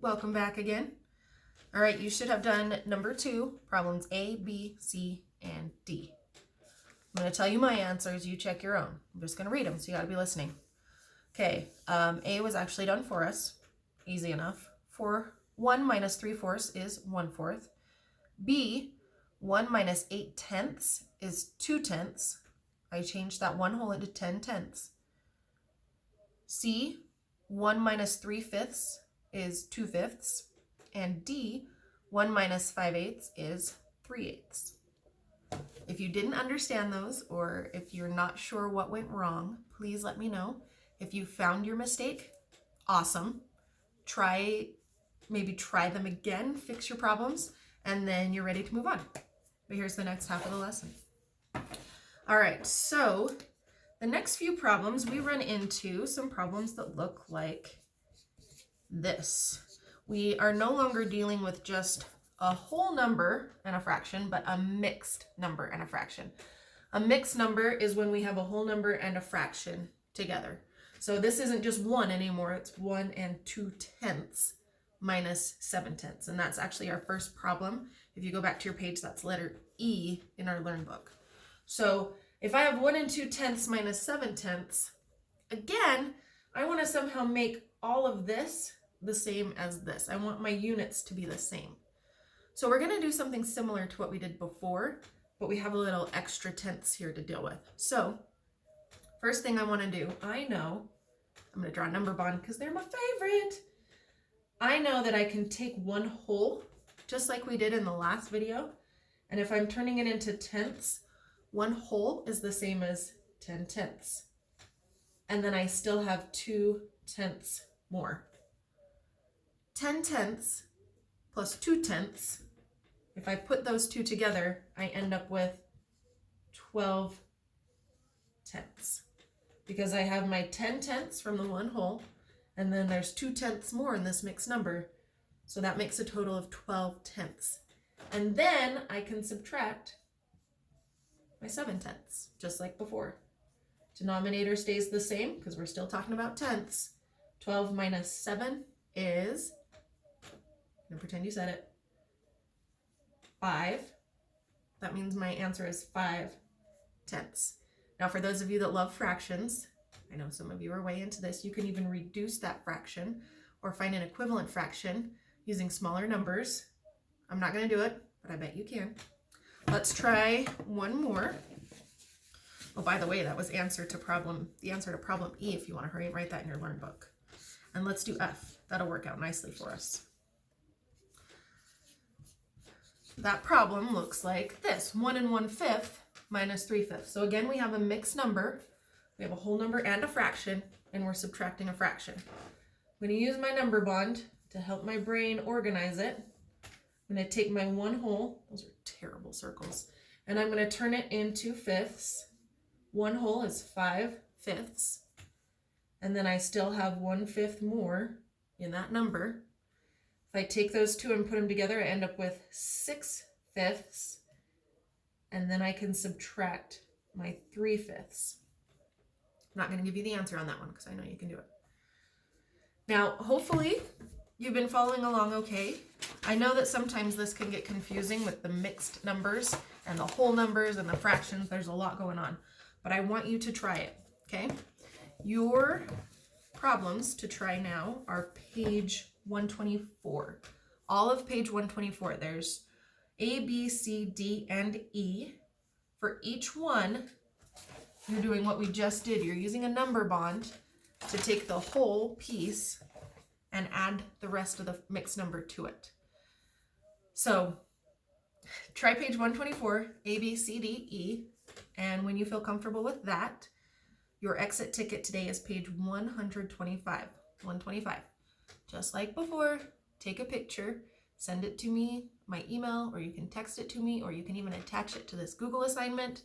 welcome back again. All right, you should have done number 2, problems A, B, C, and D. I'm going to tell you my answers, you check your own. I'm just going to read them, so you got to be listening. Okay, A was actually done for us, easy enough. 1 minus 3/4 is 1/4. B, 1 minus 8/10 is 2/10. I changed that 1 whole into 10/10. C, 1 minus 3/5 is 2/5. And D, 1 minus 5/8 is 3/8. If you didn't understand those, or if you're not sure what went wrong, please let me know. If you found your mistake, awesome. Maybe try them again, fix your problems, and then you're ready to move on. But here's the next half of the lesson. All right, so the next few problems, we run into some problems that look like this. We are no longer dealing with just a whole number and a fraction, but a mixed number and a fraction. A mixed number is when we have a whole number and a fraction together. So this isn't just 1 anymore, it's 1 2/10 minus 7/10. And that's actually our first problem. If you go back to your page, that's letter E in our Learn book. So if I have 1 2/10 minus 7/10, again, I want to somehow make all of this the same as this. I want my units to be the same. So we're going to do something similar to what we did before, but we have a little extra tenths here to deal with. So first thing I want to do, I'm going to draw a number bond because they're my favorite. I know that I can take 1 whole, just like we did in the last video. And if I'm turning it into tenths, 1 whole is the same as 10/10. And then I still have 2/10 more. 10/10 plus 2/10, if I put those two together, I end up with 12/10. Because I have my 10/10 from the 1 whole, and then there's 2/10 more in this mixed number. So that makes a total of 12/10. And then I can subtract my 7/10, just like before. Denominator stays the same because we're still talking about tenths. 12 minus 7 is, I'm going to pretend you said it, 5. That means my answer is 5/10. Now, for those of you that love fractions, I know some of you are way into this, you can even reduce that fraction or find an equivalent fraction using smaller numbers. I'm not going to do it, but I bet you can. Let's try one more. Oh, by the way, that was the answer to problem E if you want to hurry and write that in your Learn book. And let's do F. That'll work out nicely for us. That problem looks like this, 1 1/5 minus 3/5. So again, we have a mixed number. We have a whole number and a fraction, and we're subtracting a fraction. I'm going to use my number bond to help my brain organize it. I'm going to take my 1 whole, those are terrible circles, and I'm going to turn it into fifths. 1 whole is 5/5, and then I still have 1/5 more in that number. If I take those two and put them together, I end up with 6/5, and then I can subtract my 3/5. I'm not going to give you the answer on that one because I know you can do it. Now, hopefully you've been following along okay. I know that sometimes this can get confusing with the mixed numbers and the whole numbers and the fractions. There's a lot going on, but I want you to try it, okay? Your problems to try now are page 124. All of page 124. There's A, B, C, D, and E. For each one, you're doing what we just did. You're using a number bond to take the whole piece and add the rest of the mixed number to it. So try page 124, A, B, C, D, E, and when you feel comfortable with that, your exit ticket today is page 125. 125. Just like before, take a picture, send it to me, my email, or you can text it to me, or you can even attach it to this Google assignment.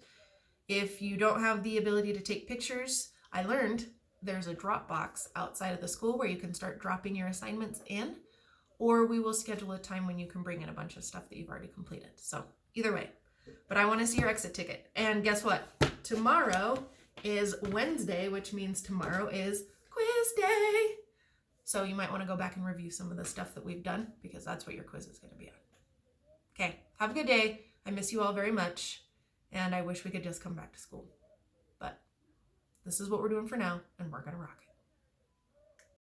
If you don't have the ability to take pictures, I learned there's a Dropbox outside of the school where you can start dropping your assignments in, or we will schedule a time when you can bring in a bunch of stuff that you've already completed. So either way, but I want to see your exit ticket. And guess what? Tomorrow is Wednesday, which means tomorrow is quiz day. So you might want to go back and review some of the stuff that we've done because that's what your quiz is going to be on. Okay, have a good day. I miss you all very much, and I wish we could just come back to school. But this is what we're doing for now, and we're going to rock it.